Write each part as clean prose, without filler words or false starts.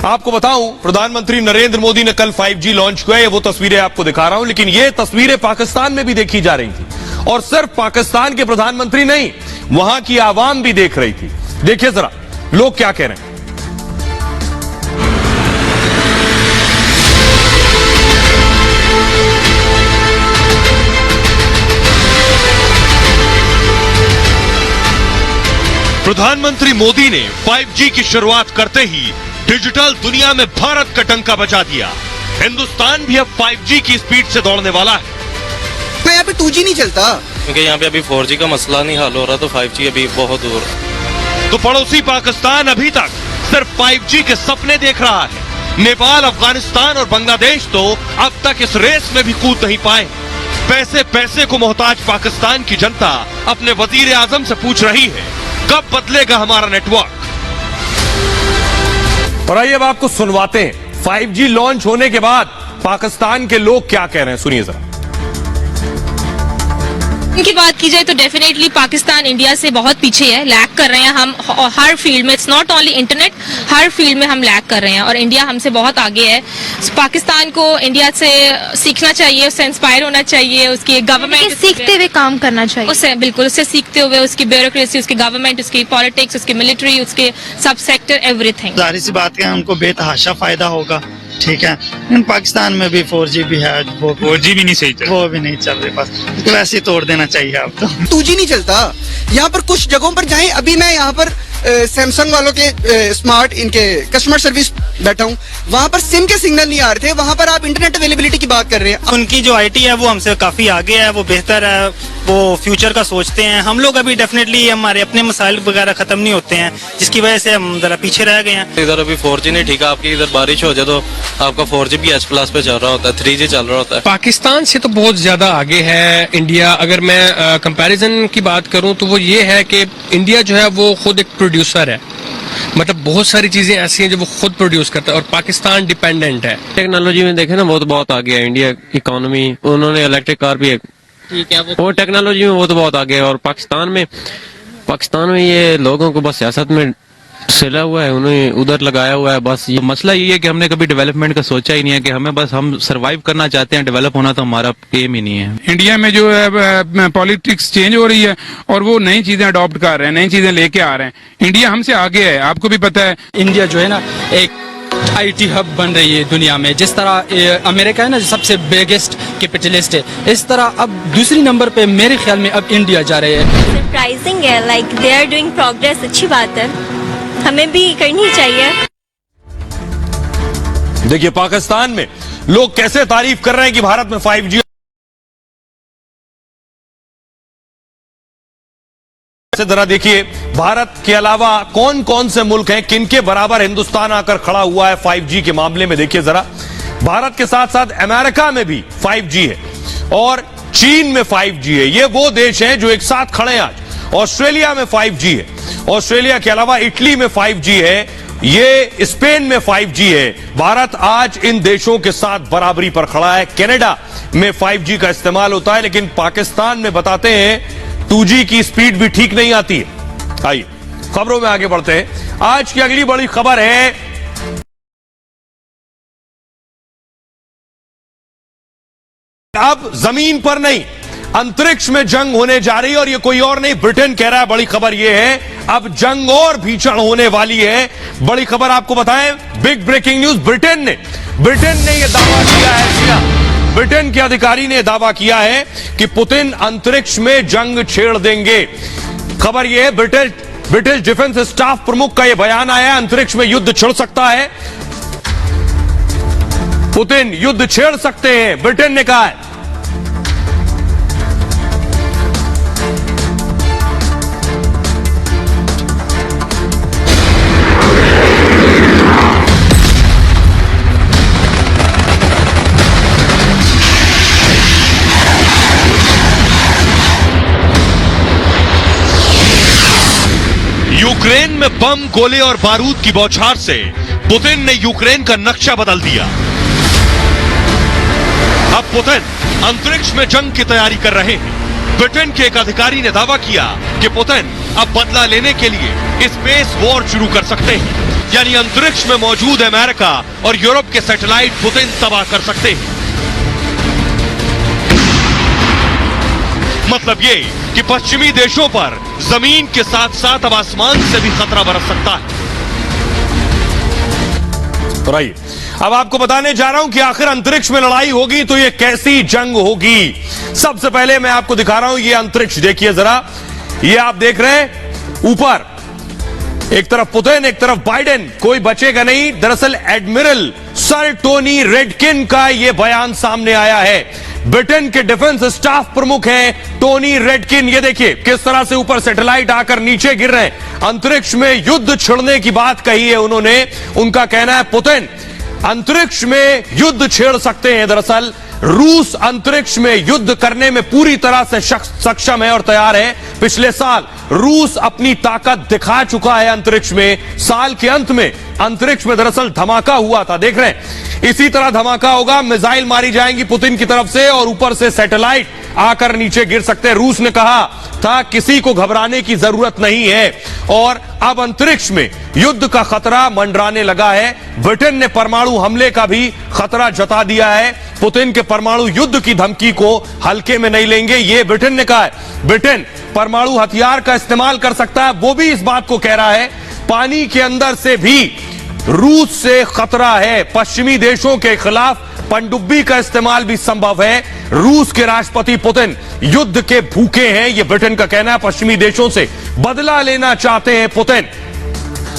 आपको बताऊं, प्रधानमंत्री नरेंद्र मोदी ने कल 5G लॉन्च किया है। वो तस्वीरें आपको दिखा रहा हूं, लेकिन ये तस्वीरें पाकिस्तान में भी देखी जा रही थी और सिर्फ पाकिस्तान के प्रधानमंत्री नहीं, वहां की आवाम भी देख रही थी। देखिए जरा लोग क्या कह रहे हैं। प्रधानमंत्री मोदी ने 5G की शुरुआत करते ही डिजिटल दुनिया में भारत का डंका बजा दिया। हिंदुस्तान भी अब 5G की स्पीड से दौड़ने वाला है। मैं यहाँ पे 2G नहीं चलता, क्योंकि यहाँ पे अभी 4G का मसला नहीं हल हो रहा, तो 5G अभी बहुत दूर है। तो पड़ोसी पाकिस्तान अभी तक सिर्फ 5G के सपने देख रहा है। नेपाल, अफगानिस्तान और बांग्लादेश तो अब तक इस रेस में भी कूद नहीं पाए। पैसे पैसे को मोहताज पाकिस्तान की जनता अपने वजीर आजम से पूछ रही है, कब बदलेगा हमारा नेटवर्क। और आइए अब आपको सुनवाते हैं 5G लॉन्च होने के बाद पाकिस्तान के लोग क्या कह रहे हैं, सुनिए जरा। की बात की जाए तो डेफिनेटली पाकिस्तान इंडिया से बहुत पीछे है, लैग कर रहे हैं हम हर फील्ड में। It's not only internet, her field में हम लैग कर रहे हैं और इंडिया हमसे बहुत आगे है। पाकिस्तान को इंडिया से सीखना चाहिए, उससे इंस्पायर होना चाहिए, उसकी गवर्नमेंट सीखते हुए काम करना चाहिए। उससे बिल्कुल, उससे सीखते हुए उसकी ब्यूरोक्रेसी, उसकी गवर्नमेंट, उसकी पॉलिटिक्स, उसकी मिलिट्री, उसके सब सेक्टर, एवरीथिंग। जाहिर सी बात है उनको बेतहाशा फायदा होगा, ठीक है। इन पाकिस्तान में भी 4G भी है, वो 4G भी नहीं सही चल, वो भी नहीं चल रही, बस तो वैसे ही तोड़ देना चाहिए आपको। 2G नहीं चलता यहाँ पर, कुछ जगहों पर जाएं। अभी मैं यहाँ पर सैमसंग वालों के स्मार्ट इनके कस्टमर सर्विस बैठा हूँ, वहाँ पर सिम के सिग्नल नहीं आ रहे थे। वहाँ पर आप इंटरनेट अवेलेबिलिटी की बात कर रहे हैं। उनकी जो IT है वो हमसे काफी आगे है, वो बेहतर है, वो फ्यूचर का सोचते हैं। हम लोग अभी डेफिनेटली हमारे अपने मसाइल वगैरह खत्म नहीं होते हैं, जिसकी वजह से हम जरा पीछे रह गए हैं। इधर अभी 4G नहीं ठीक है, आपकी इधर बारिश हो जाए तो आपका 4G भी H+ पे चल रहा होता है, 3G चल रहा होता है। पाकिस्तान से तो बहुत ज्यादा आगे है इंडिया। अगर मैं कंपैरिजन की बात करूं तो वो ये है कि इंडिया जो है वो खुद एक प्रोड्यूसर है, मतलब बहुत सारी चीजें ऐसी हैं जो वो खुद प्रोड्यूस करता है, और पाकिस्तान डिपेंडेंट है। टेक्नोलॉजी में देखे ना, वो तो बहुत आगे है इंडिया। इकोनॉमी, उन्होंने इलेक्ट्रिक कार भी ठीक है, वो टेक्नोलॉजी में वो तो बहुत आगे है। और पाकिस्तान में ये लोगों को बस सियासत में सिला हुआ है, उन्हें उधर लगाया हुआ है। बस ये मसला ये है कि हमने कभी डेवलपमेंट का सोचा ही नहीं है, कि हम सर्वाइव करना चाहते हैं, डेवलप होना तो हमारा एम ही नहीं है। इंडिया में जो है पॉलिटिक्स चेंज हो रही है और वो नई चीजें अडॉप्ट कर रहे हैं, नई चीजें लेके आ रहे हैं। इंडिया हमसे आगे है, आपको भी पता है। इंडिया जो है ना एक IT हब बन रही है दुनिया में। जिस तरह अमेरिका है ना सबसे बिगेस्ट कैपिटलिस्ट है, इस तरह अब दूसरी नंबर पे मेरे ख्याल में अब इंडिया जा रही है। सरप्राइजिंग है, like they are doing progress, अच्छी बात है, हमें भी करनी चाहिए। देखिए पाकिस्तान में लोग कैसे तारीफ कर रहे हैं कि भारत में 5G। जरा देखिए भारत के अलावा कौन कौन से मुल्क हैं, किनके बराबर हिंदुस्तान आकर खड़ा हुआ है 5G के मामले में। देखिए जरा, भारत के साथ साथ अमेरिका में भी 5G है और चीन में 5G है। ये वो देश हैं जो एक साथ खड़े हैं आज। ऑस्ट्रेलिया में 5G है, ऑस्ट्रेलिया के अलावा इटली में 5G है, ये स्पेन में 5G है। भारत आज इन देशों के साथ बराबरी पर खड़ा है। कनाडा में 5G का इस्तेमाल होता है, लेकिन पाकिस्तान में बताते हैं 2G की स्पीड भी ठीक नहीं आती है। आइए खबरों में आगे बढ़ते हैं। आज की अगली बड़ी खबर है, अब जमीन पर नहीं अंतरिक्ष में जंग होने जा रही है, और ये कोई और नहीं ब्रिटेन कह रहा है। बड़ी खबर ये है, अब जंग और भीषण होने वाली है। बड़ी खबर आपको बताएं, बिग ब्रेकिंग न्यूज। ब्रिटेन ने यह दावा किया है, ब्रिटेन के अधिकारी ने दावा किया है कि पुतिन अंतरिक्ष में जंग छेड़ देंगे। खबर यह है, ब्रिटिश डिफेंस स्टाफ प्रमुख का यह बयान आया, अंतरिक्ष में युद्ध छिड़ सकता है, पुतिन युद्ध छेड़ सकते हैं, ब्रिटेन ने कहा है। यूक्रेन में बम, गोले और बारूद की बौछार से पुतिन ने यूक्रेन का नक्शा बदल दिया। अब पुतिन अंतरिक्ष में जंग की तैयारी कर रहे हैं। ब्रिटेन के एक अधिकारी ने दावा किया कि पुतिन अब बदला लेने के लिए स्पेस वॉर शुरू कर सकते हैं। यानी अंतरिक्ष में मौजूद अमेरिका और यूरोप के सैटेलाइट पुतिन तबाह कर सकते हैं। मतलब ये कि पश्चिमी देशों पर जमीन के साथ साथ अब आसमान से भी खतरा बरस सकता है। तो आइए अब आपको बताने जा रहा हूं कि आखिर अंतरिक्ष में लड़ाई होगी तो ये कैसी जंग होगी। सबसे पहले मैं आपको दिखा रहा हूं ये अंतरिक्ष, देखिए जरा, ये आप देख रहे हैं ऊपर एक तरफ पुतिन एक तरफ बाइडेन, कोई बचेगा नहीं। दरअसल एडमिरल सर टोनी रेडकिन का यह बयान सामने आया है। ब्रिटेन के डिफेंस स्टाफ प्रमुख हैं टोनी रेडकिन। ये देखिए किस तरह से ऊपर सैटेलाइट आकर नीचे गिर रहे हैं। अंतरिक्ष में युद्ध छिड़ने की बात कही है उन्होंने। उनका कहना है पुतिन अंतरिक्ष में युद्ध छेड़ सकते हैं। दरअसल रूस अंतरिक्ष में युद्ध करने में पूरी तरह से सक्षम है और तैयार है। पिछले साल रूस अपनी ताकत दिखा चुका है अंतरिक्ष में। साल के अंत में अंतरिक्ष में दरअसल धमाका हुआ था, देख रहे हैं। इसी तरह धमाका होगा, मिसाइल मारी जाएंगी पुतिन की तरफ से और ऊपर से सैटेलाइट आकर नीचे गिर सकते हैं। रूस ने कहा था किसी को घबराने की जरूरत नहीं है और अब अंतरिक्ष में युद्ध का खतरा मंडराने लगा है। ब्रिटेन ने परमाणु हमले का भी खतरा जता दिया है। पुतिन के परमाणु युद्ध की धमकी को हल्के में नहीं लेंगे, ये ब्रिटेन ने कहा है। ब्रिटेन परमाणु हथियार का इस्तेमाल कर सकता है, वो भी इस बात को कह रहा है। पानी के अंदर से भी रूस से खतरा है। पश्चिमी देशों के खिलाफ पनडुब्बी का इस्तेमाल भी संभव है। रूस के राष्ट्रपति पुतिन युद्ध के भूखे हैं, यह ब्रिटेन का कहना है। पश्चिमी देशों से बदला लेना चाहते हैं पुतिन।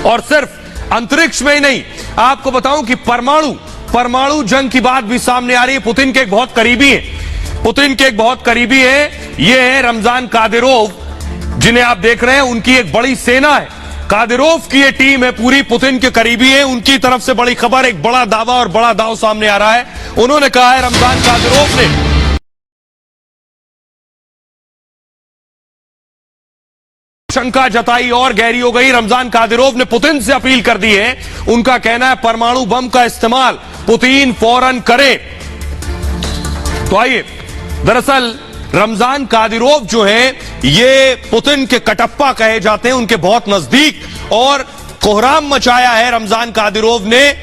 और सिर्फ अंतरिक्ष में ही नहीं, आपको बताऊं कि परमाणु जंग की बात भी सामने आ रही है। पुतिन के एक बहुत करीबी है, ये है रमजान कादिरोव, जिन्हें आप देख रहे हैं। उनकी एक बड़ी सेना है, कादिरोव की ये टीम है पूरी, पुतिन के करीबी है। उनकी तरफ से बड़ी खबर, एक बड़ा दावा और बड़ा दाव सामने आ रहा है। उन्होंने कहा है रमजान कादिरोव ने शंका जताई और गहरी हो गई। रमजान कादिरोव ने पुतिन से अपील कर दी है। उनका कहना है परमाणु बम का इस्तेमाल पुतिन फौरन करे। तो आइए, दरअसल रमजान कादिरोव जो है ये पुतिन के कटप्पा कहे जाते हैं, उनके बहुत नजदीक, और कोहराम मचाया है रमजान कादिरोव ने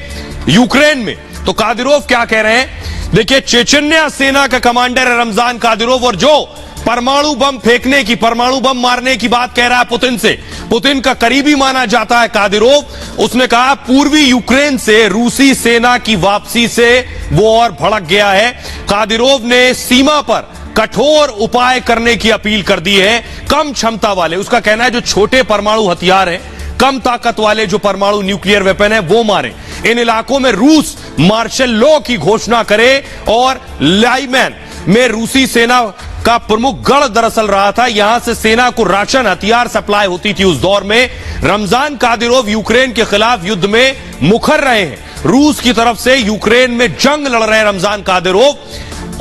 यूक्रेन में। तो कादिरोव क्या कह रहे हैं, देखिए, चेचन्या सेना का कमांडर है रमजान कादिरोव, और जो परमाणु बम फेंकने की, परमाणु बम मारने की बात कह रहा है पुतिन से। पुतिन का करीबी माना जाता है कादिरोव। उसने कहा पूर्वी यूक्रेन से रूसी सेना की वापसी से वो और भड़क गया है। कादिरोव ने सीमा पर कठोर उपाय करने की अपील कर दी है। कम क्षमता वाले, उसका कहना है जो छोटे परमाणु हथियार हैं, कम ताकत वाले जो परमाणु न्यूक्लियर वेपन है वो मारे। इन इलाकों में रूस मार्शल लॉ की घोषणा करे। और लाइमैन में रूसी सेना का प्रमुख गढ़ दरअसल रहा था, यहां से सेना को राशन हथियार सप्लाई होती थी उस दौर में। रमजान कादिरोव यूक्रेन के खिलाफ युद्ध में मुखर रहे हैं। रूस की तरफ से यूक्रेन में जंग लड़ रहे हैं रमजान कादिरोव।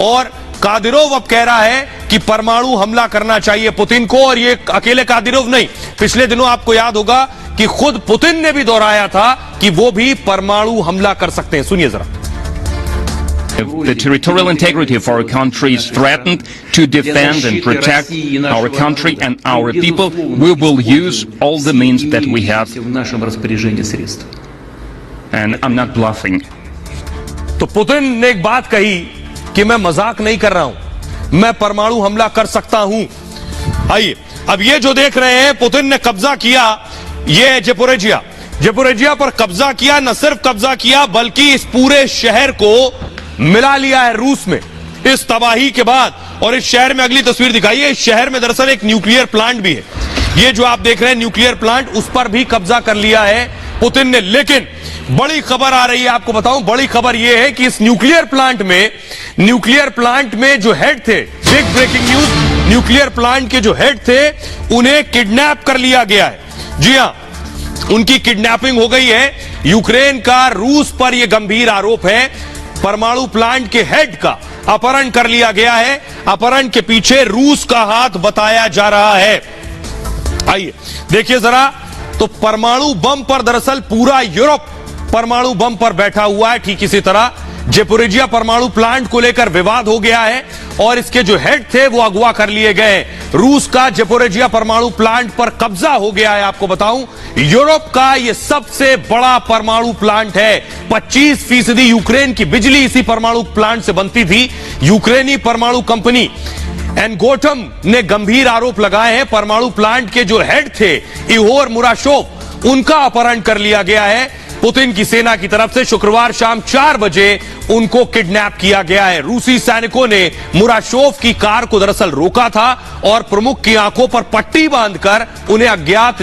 और कादिरोव अब कह रहा है कि परमाणु हमला करना चाहिए पुतिन को। और ये अकेले कादिरोव नहीं, पिछले दिनों आपको याद होगा कि खुद पुतिन ने भी दोहराया था कि वो भी परमाणु हमला कर सकते हैं। सुनिए जरा। If the territorial integrity of our country is threatened, to defend and protect our country and our people, we will use all the means that we have. And I'm not bluffing. तो Putin ने एक बात कही कि मैं मजाक नहीं कर रहा हूं, मैं परमाणु हमला कर सकता हूं। आइए, अब ये जो देख रहे हैं, पुतिन ने कब्जा किया, ये ज़पोरिजिया पर कब्जा किया। न सिर्फ कब्जा किया बल्कि इस पूरे शहर को मिला लिया है रूस में इस तबाही के बाद। और इस शहर में, अगली तस्वीर दिखाइए, इस शहर में दरअसल एक न्यूक्लियर प्लांट भी है। ये जो आप देख रहे हैं न्यूक्लियर प्लांट, उस पर भी कब्जा कर लिया है पुतिन ने। लेकिन बड़ी खबर आ रही है, आपको बताऊं, बड़ी खबर यह है कि इस न्यूक्लियर प्लांट में जो हेड थे, big breaking news, nuclear plant के जो हेड थे उन्हें किडनैप कर लिया गया है। जी हां, उनकी किडनैपिंग हो गई है। यूक्रेन का रूस पर यह गंभीर आरोप है। परमाणु प्लांट के हेड का अपहरण कर लिया गया है। अपहरण के पीछे रूस का हाथ बताया जा रहा है। आइए देखिए जरा, तो परमाणु बम पर दरअसल पूरा यूरोप परमाणु बम पर बैठा हुआ है। ठीक इसी तरह जेपोरेजिया परमाणु प्लांट को लेकर विवाद हो गया है और इसके जो हेड थे वो अगवा कर लिए गए। रूस का जेपोरेजिया परमाणु प्लांट पर कब्जा हो गया है। आपको बताऊं, यूरोप का यह सबसे बड़ा परमाणु प्लांट है। 25% यूक्रेन की बिजली इसी परमाणु प्लांट से बनती थी। यूक्रेनी परमाणु कंपनी एनगोटम ने गंभीर आरोप लगाए हैं। परमाणु प्लांट के जो हेड थे इहोर मुराशोव, उनका अपहरण कर लिया गया है। पुतिन की सेना की तरफ से शुक्रवार शाम 4 बजे उनको किडनैप किया गया है। रूसी सैनिकों ने मुराशोव की कार को दरअसल रोका था और प्रमुख की आंखों पर पट्टी बांधकर उन्हें अज्ञात